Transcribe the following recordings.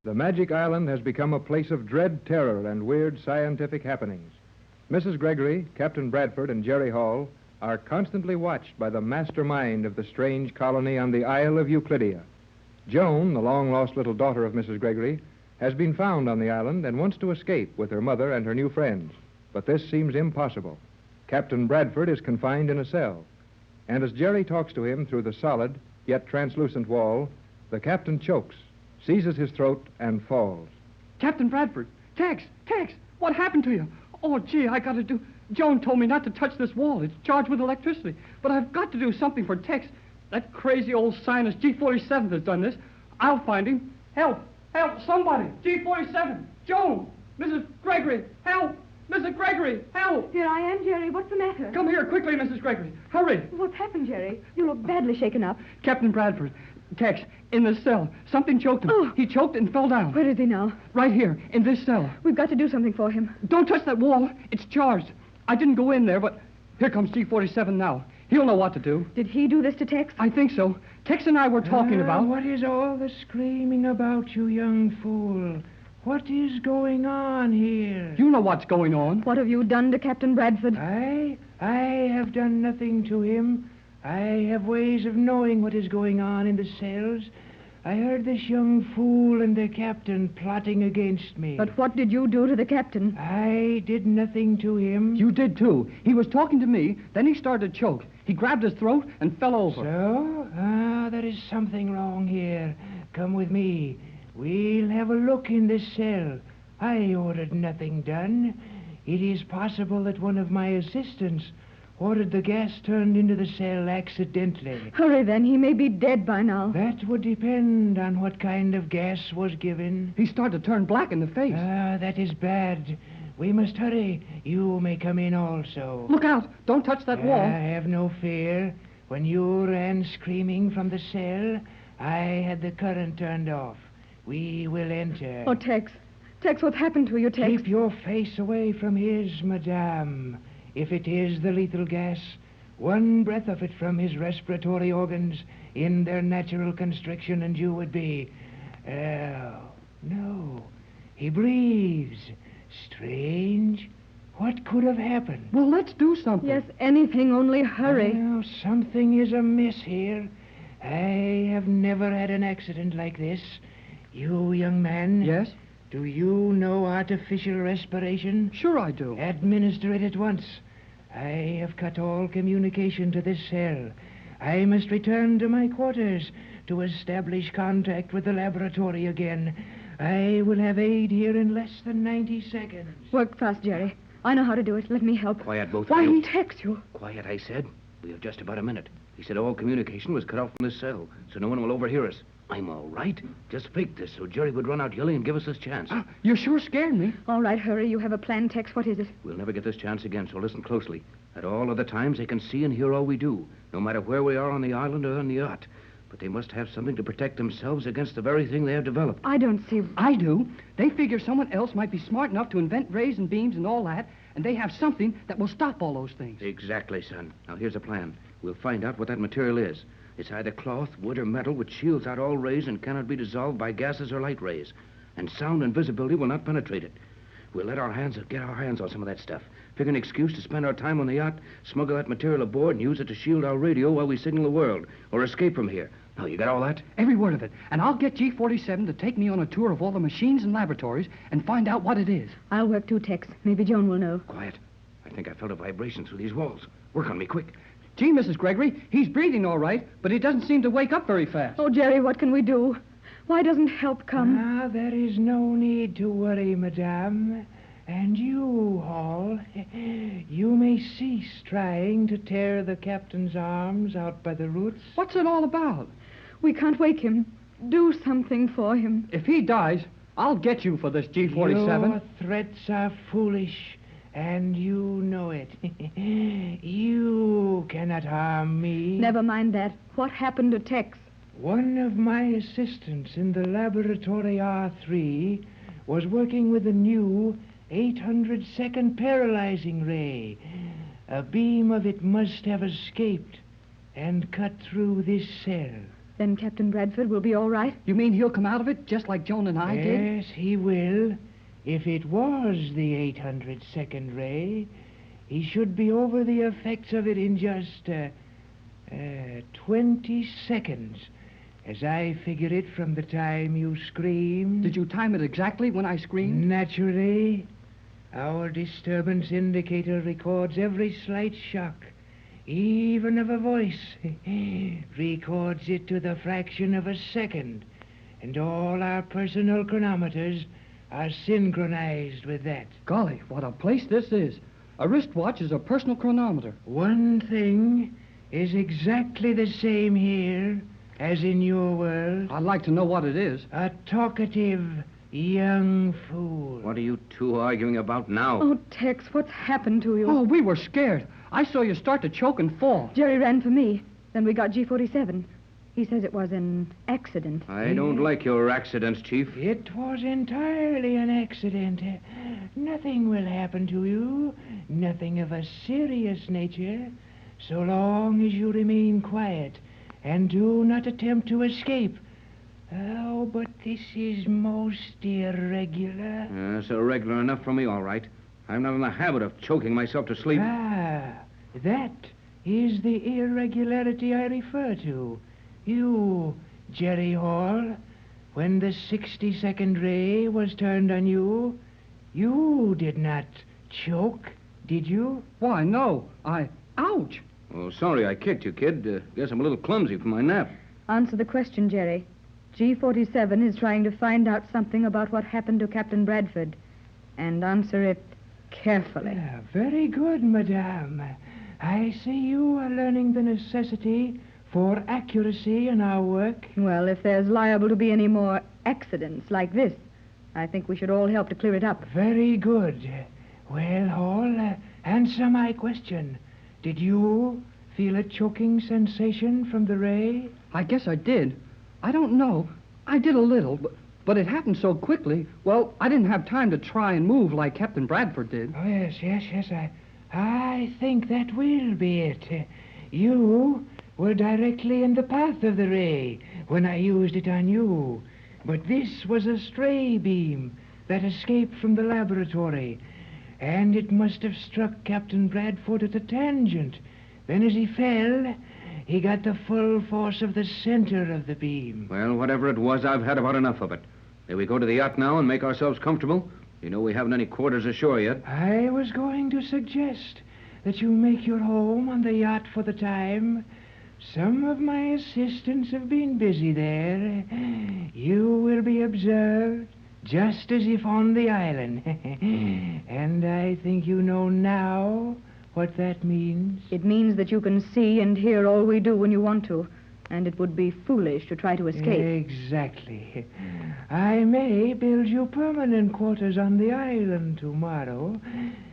The magic island has become a place of dread terror and weird scientific happenings. Mrs. Gregory, Captain Bradford, and Jerry Hall are constantly watched by the mastermind of the strange colony on the Isle of Euclidia. Joan, the long-lost little daughter of Mrs. Gregory, has been found on the island and wants to escape with her mother and her new friends. But this seems impossible. Captain Bradford is confined in a cell. And as Jerry talks to him through the solid, yet translucent wall, the captain chokes, seizes his throat, and falls. Captain Bradford! Tex! What happened to you? Oh, gee, I gotta do... Joan told me not to touch this wall. It's charged with electricity. But I've got to do something for Tex. That crazy old scientist G47 has done this. I'll find him. Help! Somebody! G47! Joan! Mrs. Gregory! Help! Mrs. Gregory! Help! Here I am, Jerry. What's the matter? Come here quickly, Mrs. Gregory. Hurry! What's happened, Jerry? You look badly shaken up. Captain Bradford. Tex, in this cell. Something choked him. Oh. He choked and fell down. Where is he now? Right here, in this cell. We've got to do something for him. Don't touch that wall. It's charged. I didn't go in there, but here comes G47 now. He'll know what to do. Did he do this to Tex? I think so. Tex and I were talking about... What is all the screaming about, you young fool? What is going on here? You know what's going on. What have you done to Captain Bradford? I have done nothing to him. I have ways of knowing what is going on in the cells. I heard this young fool and the captain plotting against me. But what did you do to the captain? I did nothing to him. You did, too. He was talking to me, then he started to choke. He grabbed his throat and fell over. So? There is something wrong here. Come with me. We'll have a look in this cell. I ordered nothing done. It is possible that one of my assistants ordered the gas turned into the cell accidentally. Hurry, then. He may be dead by now. That would depend on what kind of gas was given. He started to turn black in the face. That is bad. We must hurry. You may come in also. Look out. Don't touch that wall. Have no fear. When you ran screaming from the cell, I had the current turned off. We will enter. Oh, Tex. Tex, what's happened to you, Tex? Keep your face away from his, madame. If it is the lethal gas, one breath of it from his respiratory organs in their natural constriction and you would be... Oh, no. He breathes. Strange. What could have happened? Well, let's do something. Yes, anything, only hurry. Well, something is amiss here. I have never had an accident like this. You, young man. Yes? Do you know artificial respiration? Sure I do. Administer it at once. I have cut all communication to this cell. I must return to my quarters to establish contact with the laboratory again. I will have aid here in less than 90 seconds. Work fast, Jerry. I know how to do it. Let me help. Quiet, both Why, of you. he Tex, you... Quiet, I said. We have just about a minute. He said all communication was cut off from this cell, so no one will overhear us. I'm all right. Just faked this so Jerry would run out yelling and give us this chance. You sure scared me. All right, hurry. You have a plan, Tex. What is it? We'll never get this chance again, so listen closely. At all other times, they can see and hear all we do, no matter where we are on the island or on the yacht. But they must have something to protect themselves against the very thing they have developed. I don't see... I do. They figure someone else might be smart enough to invent rays and beams and all that, and they have something that will stop all those things. Exactly, son. Now, here's a plan. We'll find out what that material is. It's either cloth, wood, or metal, which shields out all rays and cannot be dissolved by gases or light rays. And sound and visibility will not penetrate it. We'll get our hands on some of that stuff. Pick an excuse to spend our time on the yacht, smuggle that material aboard, and use it to shield our radio while we signal the world, or escape from here. Now, you got all that? Every word of it. And I'll get G47 to take me on a tour of all the machines and laboratories and find out what it is. I'll work too, Tex. Maybe Joan will know. Quiet. I think I felt a vibration through these walls. Work on me, quick. Gee, Mrs. Gregory, he's breathing all right, but he doesn't seem to wake up very fast. Oh, Jerry, what can we do? Why doesn't help come? There is no need to worry, madame. And you, Hall, you may cease trying to tear the captain's arms out by the roots. What's it all about? We can't wake him. Do something for him. If he dies, I'll get you for this G47. Your threats are foolish, and you know it. You cannot harm me. Never mind that. What happened to Tex? One of my assistants in the laboratory R3 was working with a new 800-second paralyzing ray. A beam of it must have escaped and cut through this cell. Then Captain Bradford will be all right? You mean he'll come out of it just like Joan and I did? Yes, he will. If it was the 800-second ray, he should be over the effects of it in just 20 seconds, as I figure it from the time you screamed. Did you time it exactly when I screamed? Naturally. Our disturbance indicator records every slight shock, even of a voice. Records it to the fraction of a second, and all our personal chronometers are synchronized with that. Golly, what a place this is. A wristwatch is a personal chronometer. One thing is exactly the same here as in your world. I'd like to know what it is. A talkative young fool. What are you two arguing about now? Oh, Tex, what's happened to you? Oh, we were scared. I saw you start to choke and fall. Jerry ran for me. Then we got G47. He says it was an accident. I don't like your accidents, Chief. It was entirely an accident. Nothing will happen to you. Nothing of a serious nature. So long as you remain quiet and do not attempt to escape. Oh, but this is most irregular. So regular enough for me, all right. I'm not in the habit of choking myself to sleep. Ah, that is the irregularity I refer to. You, Jerry Hall, when the 60-second ray was turned on you, you did not choke, did you? Why, no. Ouch! Oh, sorry I kicked you, kid. Guess I'm a little clumsy from my nap. Answer the question, Jerry. G47 is trying to find out something about what happened to Captain Bradford. And answer it carefully. Very good, madame. I see you are learning the necessity for accuracy in our work. Well, if there's liable to be any more accidents like this, I think we should all help to clear it up. Very good. Well, Hall, answer my question. Did you feel a choking sensation from the ray? I guess I did. I don't know. I did a little, but it happened so quickly. Well, I didn't have time to try and move like Captain Bradford did. Oh, yes. I think that will be it. You were directly in the path of the ray when I used it on you. But this was a stray beam that escaped from the laboratory, and it must have struck Captain Bradford at a tangent. Then as he fell, he got the full force of the center of the beam. Well, whatever it was, I've had about enough of it. May we go to the yacht now and make ourselves comfortable? You know we haven't any quarters ashore yet. I was going to suggest that you make your home on the yacht for the time. Some of my assistants have been busy there. You will be observed just as if on the island. And I think you know now what that means. It means that you can see and hear all we do when you want to, and it would be foolish to try to escape. Exactly. I may build you permanent quarters on the island tomorrow.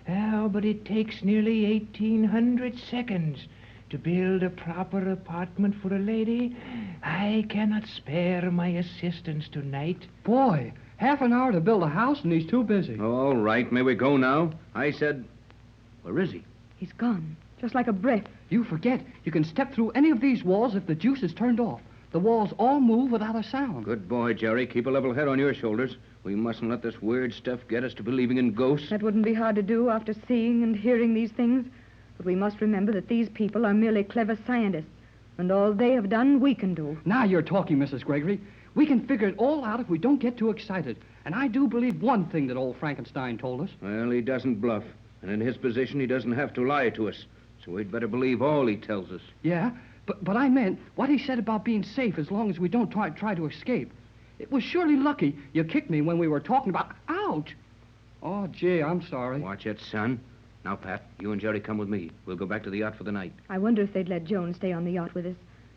Oh, but it takes nearly 1,800 seconds to build a proper apartment for a lady. I cannot spare my assistants tonight. Boy, half an hour to build a house and he's too busy. All right, may we go now? I said, where is he? He's gone, just like a breath. You forget, you can step through any of these walls if the juice is turned off. The walls all move without a sound. Good boy, Jerry. Keep a level head on your shoulders. We mustn't let this weird stuff get us to believing in ghosts. That wouldn't be hard to do after seeing and hearing these things. But we must remember that these people are merely clever scientists, and all they have done, we can do. Now you're talking, Mrs. Gregory. We can figure it all out if we don't get too excited. And I do believe one thing that old Frankenstein told us. Well, he doesn't bluff. And in his position, he doesn't have to lie to us. So we'd better believe all he tells us. Yeah, but I meant what he said about being safe as long as we don't try to escape. It was surely lucky you kicked me when we were talking about... Ouch! Oh, gee, I'm sorry. Watch it, son. Now, Pat, you and Jerry come with me. We'll go back to the yacht for the night. I wonder if they'd let Joan stay on the yacht with us.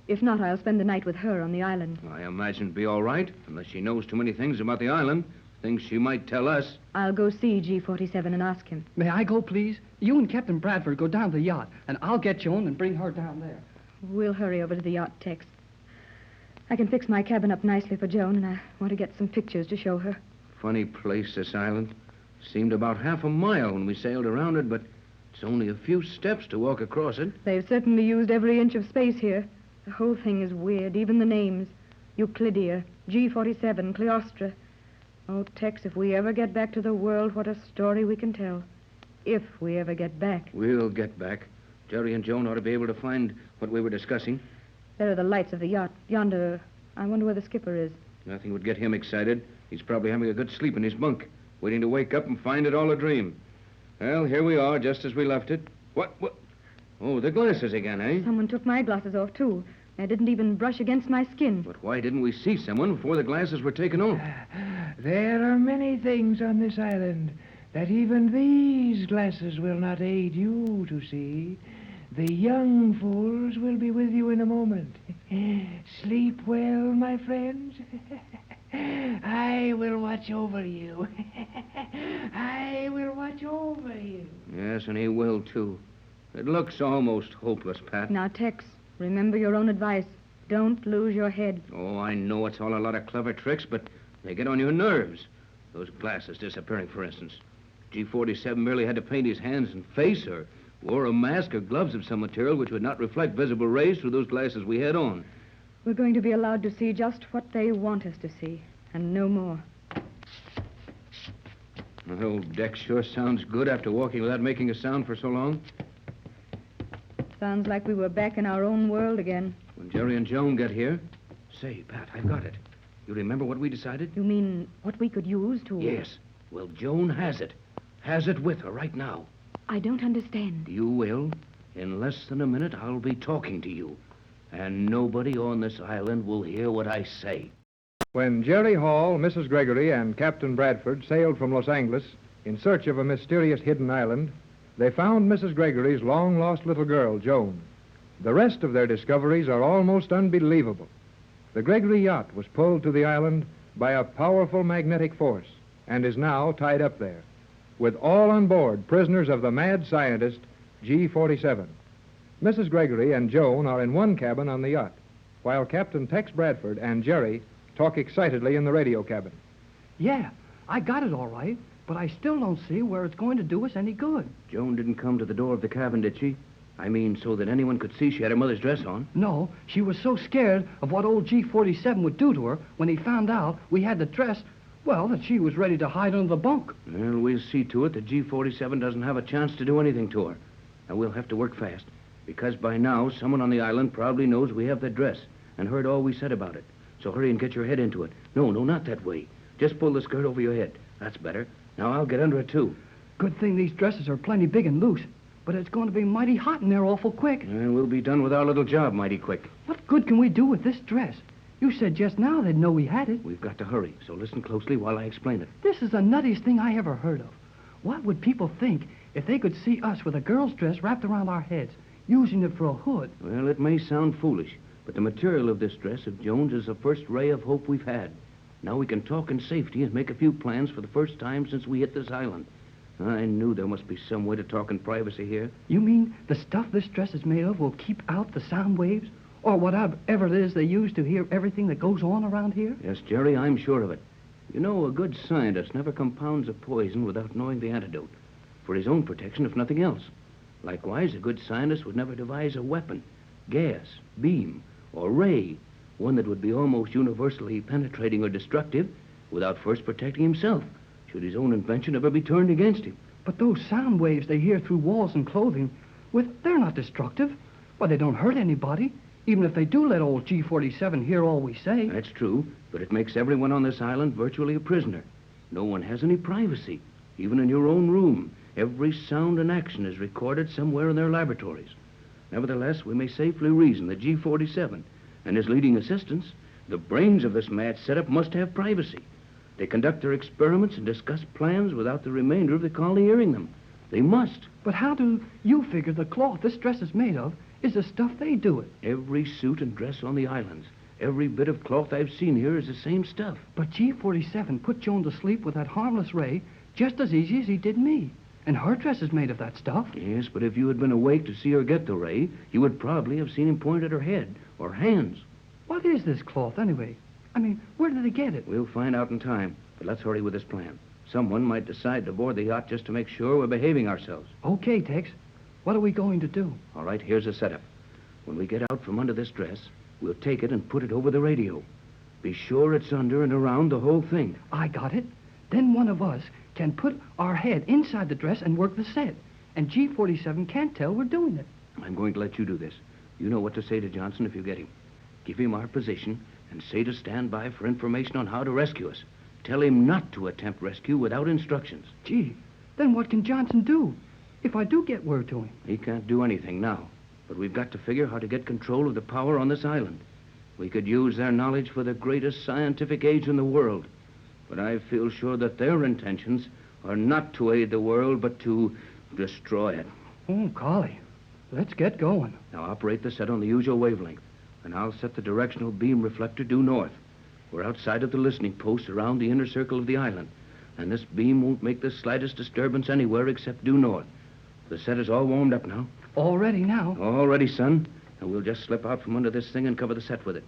If not, I'll spend the night with her on the island. I imagine it'd be all right, unless she knows too many things about the island. Things she might tell us. I'll go see G47 and ask him. May I go, please? You and Captain Bradford go down to the yacht, and I'll get Joan and bring her down there. We'll hurry over to the yacht, Tex. I can fix my cabin up nicely for Joan, and I want to get some pictures to show her. Funny place, this island. Seemed about half a mile when we sailed around it, but it's only a few steps to walk across it. They've certainly used every inch of space here. The whole thing is weird, even the names. Euclidia, G47, Cleostra. Oh, Tex, if we ever get back to the world, what a story we can tell. If we ever get back. We'll get back. Jerry and Joan ought to be able to find what we were discussing. There are the lights of the yacht. Yonder. I wonder where the skipper is. Nothing would get him excited. He's probably having a good sleep in his bunk, waiting to wake up and find it all a dream. Well, here we are, just as we left it. What? Oh, the glasses again, eh? Someone took my glasses off, too. I didn't even brush against my skin. But why didn't we see someone before the glasses were taken off? There are many things on this island that even these glasses will not aid you to see. The young fools will be with you in a moment. Sleep well, my friends. I will watch over you. I will watch over you. Yes, and he will, too. It looks almost hopeless, Pat. Now, Tex, remember your own advice. Don't lose your head. Oh, I know it's all a lot of clever tricks, but they get on your nerves. Those glasses disappearing, for instance. G47 merely had to paint his hands and face, or wore a mask or gloves of some material which would not reflect visible rays through those glasses we had on. We're going to be allowed to see just what they want us to see, and no more. That old deck sure sounds good after walking without making a sound for so long. Sounds like we were back in our own world again. When Jerry and Joan get here... Say, Pat, I've got it. You remember what we decided? You mean what we could use to... Yes. Well, Joan has it. Has it with her right now. I don't understand. You will. In less than a minute, I'll be talking to you. And nobody on this island will hear what I say. When Jerry Hall, Mrs. Gregory, and Captain Bradford sailed from Los Angeles in search of a mysterious hidden island, they found Mrs. Gregory's long-lost little girl, Joan. The rest of their discoveries are almost unbelievable. The Gregory yacht was pulled to the island by a powerful magnetic force and is now tied up there, with all on board prisoners of the mad scientist, G47. Mrs. Gregory and Joan are in one cabin on the yacht, while Captain Tex Bradford and Jerry talk excitedly in the radio cabin. Yeah, I got it all right, but I still don't see where it's going to do us any good. Joan didn't come to the door of the cabin, did she? I mean, so that anyone could see she had her mother's dress on. No, she was so scared of what old G47 would do to her when he found out we had the dress, well, that she was ready to hide under the bunk. Well, we'll see to it that G47 doesn't have a chance to do anything to her. And we'll have to work fast, because by now someone on the island probably knows we have the dress and heard all we said about it. So hurry and get your head into it. No, not that way. Just pull the skirt over your head. That's better. Now I'll get under it, too. Good thing these dresses are plenty big and loose, but it's going to be mighty hot in there awful quick. And we'll be done with our little job mighty quick. What good can we do with this dress? You said just now they'd know we had it. We've got to hurry, so listen closely while I explain it. This is the nuttiest thing I ever heard of. What would people think if they could see us with a girl's dress wrapped around our heads, using it for a hood? Well, it may sound foolish, but the material of this dress of Joan's is the first ray of hope we've had. Now we can talk in safety and make a few plans for the first time since we hit this island. I knew there must be some way to talk in privacy here. You mean the stuff this dress is made of will keep out the sound waves? Or whatever it is they use to hear everything that goes on around here? Yes, Jerry, I'm sure of it. You know, a good scientist never compounds a poison without knowing the antidote, for his own protection, if nothing else. Likewise, a good scientist would never devise a weapon, gas, beam, or ray, one that would be almost universally penetrating or destructive, without first protecting himself, should his own invention ever be turned against him. But those sound waves they hear through walls and clothing, they're not destructive. Why, they don't hurt anybody, even if they do let old G47 hear all we say. That's true, but it makes everyone on this island virtually a prisoner. No one has any privacy, even in your own room. Every sound and action is recorded somewhere in their laboratories. Nevertheless, we may safely reason that G47 and his leading assistants, the brains of this mad setup, must have privacy. They conduct their experiments and discuss plans without the remainder of the colony hearing them. They must. But how do you figure the cloth this dress is made of is the stuff they do it? Every suit and dress on the islands, every bit of cloth I've seen here is the same stuff. But G47 put Joan to sleep with that harmless ray just as easy as he did me. And her dress is made of that stuff. Yes, but if you had been awake to see her get the ray, you would probably have seen him point at her head or hands. What is this cloth, anyway? I mean, where did they get it? We'll find out in time, but let's hurry with this plan. Someone might decide to board the yacht just to make sure we're behaving ourselves. Okay, Tex. What are we going to do? All right, here's the setup. When we get out from under this dress, we'll take it and put it over the radio. Be sure it's under and around the whole thing. I got it. Then one of us can put our head inside the dress and work the set. And G47 can't tell we're doing it. I'm going to let you do this. You know what to say to Johnson if you get him. Give him our position and say to stand by for information on how to rescue us. Tell him not to attempt rescue without instructions. Gee, then what can Johnson do if I do get word to him? He can't do anything now, but we've got to figure how to get control of the power on this island. We could use their knowledge for the greatest scientific age in the world. But I feel sure that their intentions are not to aid the world, but to destroy it. Oh, golly. Let's get going. Now operate the set on the usual wavelength, and I'll set the directional beam reflector due north. We're outside of the listening post around the inner circle of the island, and this beam won't make the slightest disturbance anywhere except due north. The set is all warmed up now. All ready now. All ready, son. And we'll just slip out from under this thing and cover the set with it.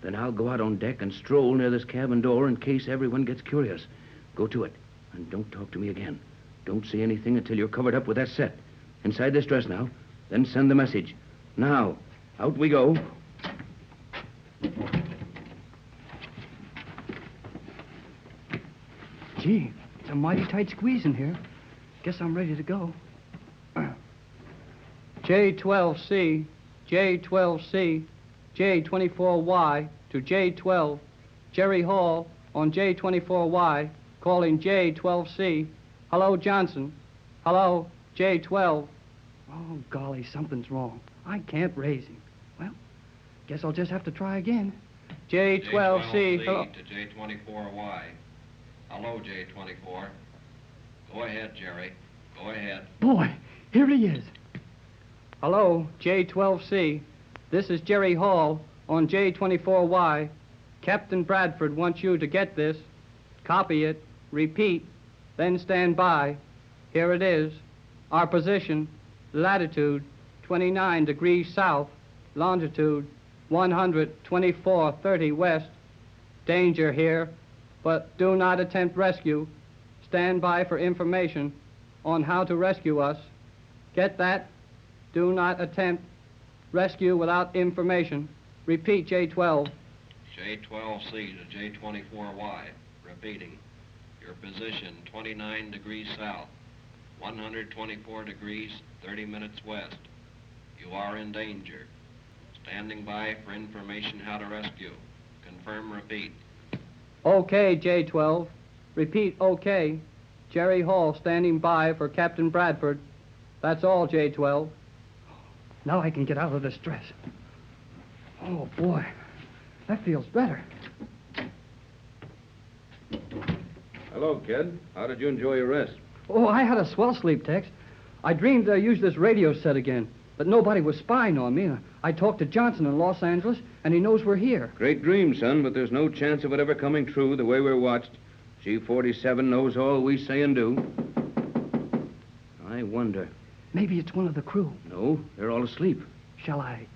Then I'll go out on deck and stroll near this cabin door in case everyone gets curious. Go to it, and don't talk to me again. Don't say anything until you're covered up with that set. Inside this dress now. Then send the message. Now, out we go. Gee, it's a mighty tight squeeze in here. Guess I'm ready to go. J12C, J12C, J24Y to J12. Jerry Hall on J24Y, calling J12C. Hello, Johnson. Hello, J12. Oh, golly, something's wrong. I can't raise him. Well, guess I'll just have to try again. J12C. Hello. To J24Y. Hello, J24. Go ahead, Jerry. Go ahead. Boy, here he is. Hello, J12C. This is Jerry Hall on J24Y. Captain Bradford wants you to get this. Copy it. Repeat. Then stand by. Here it is. Our position. Latitude 29 degrees south. Longitude 124.30 west. Danger here, but do not attempt rescue. Stand by for information on how to rescue us. Get that? Do not attempt rescue without information. Repeat, J12. J12C to J24Y. Repeating. Your position 29 degrees south. 124 degrees, 30 minutes west. You are in danger. Standing by for information how to rescue. Confirm, repeat. Okay, J12. Repeat, okay. Jerry Hall standing by for Captain Bradford. That's all, J12. Now I can get out of this dress. Oh, boy. That feels better. Hello, kid. How did you enjoy your rest? Oh, I had a swell sleep, Tex. I dreamed I used this radio set again, but nobody was spying on me. I talked to Johnson in Los Angeles, and he knows we're here. Great dream, son, but there's no chance of it ever coming true the way we're watched. G47 knows all we say and do. I wonder. Maybe it's one of the crew. No, they're all asleep. Shall I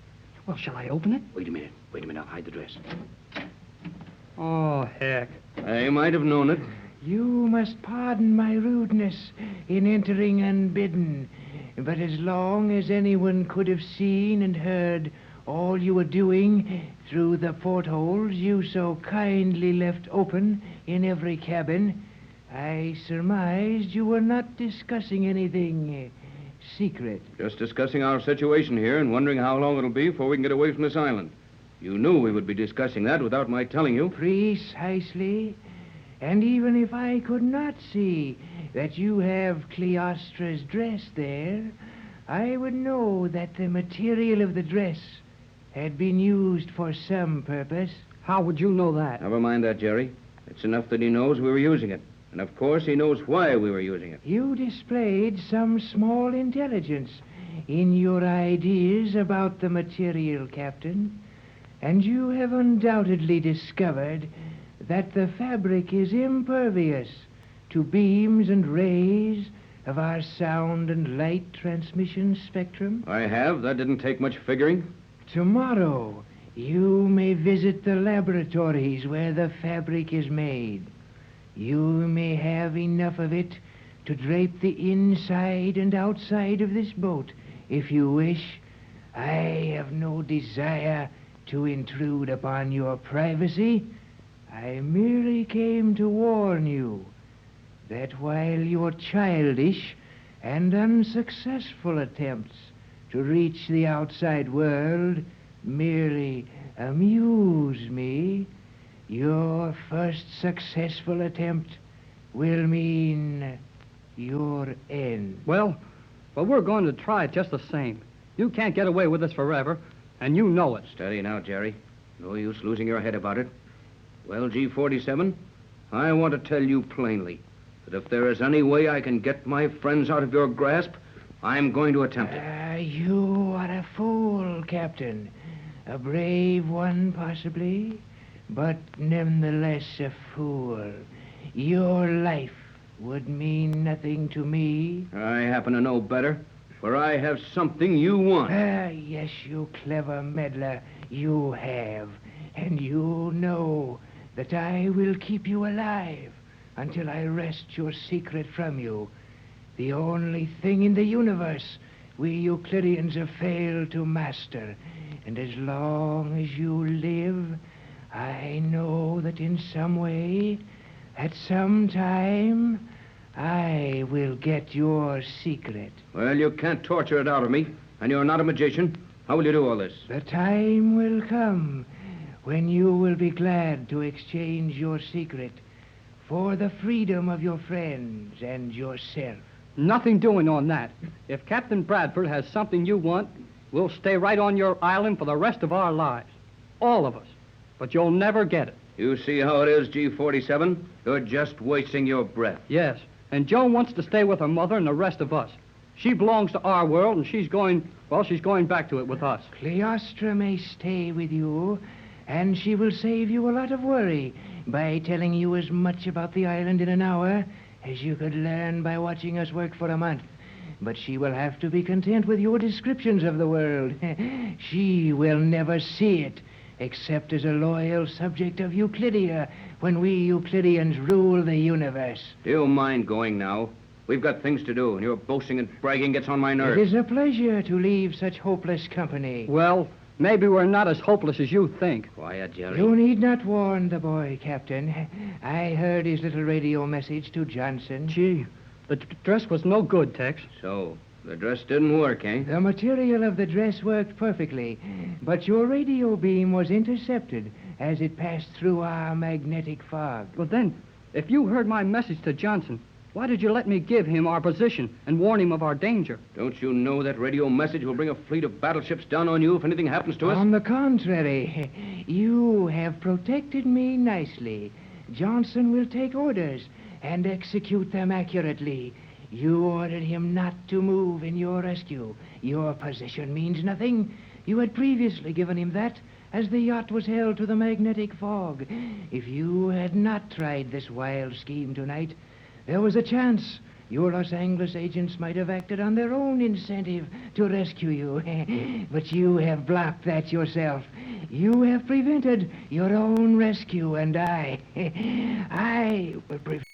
open it? Wait a minute. I'll hide the dress. Oh, heck. I might have known it. You must pardon my rudeness in entering unbidden, but as long as anyone could have seen and heard all you were doing through the portholes you so kindly left open in every cabin, I surmised you were not discussing anything secret. Just discussing our situation here and wondering how long it'll be before we can get away from this island. You knew we would be discussing that without my telling you. Precisely. And even if I could not see that you have Cleostra's dress there, I would know that the material of the dress had been used for some purpose. How would you know that? Never mind that, Jerry. It's enough that he knows we were using it. And of course he knows why we were using it. You displayed some small intelligence in your ideas about the material, Captain. And you have undoubtedly discovered that the fabric is impervious to beams and rays of our sound and light transmission spectrum. I have. That didn't take much figuring. Tomorrow, you may visit the laboratories where the fabric is made. You may have enough of it to drape the inside and outside of this boat, if you wish. I have no desire to intrude upon your privacy. I merely came to warn you that while your childish and unsuccessful attempts to reach the outside world merely amuse me, your first successful attempt will mean your end. Well, we're going to try it just the same. You can't get away with this forever, and you know it. Steady now, Jerry. No use losing your head about it. Well, G47, I want to tell you plainly that if there is any way I can get my friends out of your grasp, I'm going to attempt it. You are a fool, Captain. A brave one, possibly, but nevertheless a fool. Your life would mean nothing to me. I happen to know better, for I have something you want. Yes, you clever meddler, you have. And you know that I will keep you alive until I wrest your secret from you. The only thing in the universe we Euclideans have failed to master. And as long as you live, I know that in some way, at some time, I will get your secret. Well, you can't torture it out of me, and you're not a magician. How will you do all this? The time will come when you will be glad to exchange your secret for the freedom of your friends and yourself. Nothing doing on that. If Captain Bradford has something you want, we'll stay right on your island for the rest of our lives. All of us. But you'll never get it. You see how it is, G47? You're just wasting your breath. Yes. And Joan wants to stay with her mother and the rest of us. She belongs to our world, and she's going back to it with us. Cleostra may stay with you, and she will save you a lot of worry by telling you as much about the island in an hour as you could learn by watching us work for a month. But she will have to be content with your descriptions of the world. She will never see it, except as a loyal subject of Euclidia, when we Euclideans rule the universe. Do you mind going now? We've got things to do, and your boasting and bragging gets on my nerves. It is a pleasure to leave such hopeless company. Well, maybe we're not as hopeless as you think. Quiet, Jerry. You need not warn the boy, Captain. I heard his little radio message to Johnson. Gee, the dress was no good, Tex. So, the dress didn't work, eh? The material of the dress worked perfectly, but your radio beam was intercepted as it passed through our magnetic fog. Well, then, if you heard my message to Johnson, why did you let me give him our position and warn him of our danger? Don't you know that radio message will bring a fleet of battleships down on you if anything happens to us? On the contrary, you have protected me nicely. Johnson will take orders and execute them accurately. You ordered him not to move in your rescue. Your position means nothing. You had previously given him that as the yacht was held to the magnetic fog. If you had not tried this wild scheme tonight, there was a chance your Los Angeles agents might have acted on their own incentive to rescue you. But you have blocked that yourself. You have prevented your own rescue, and I will prevent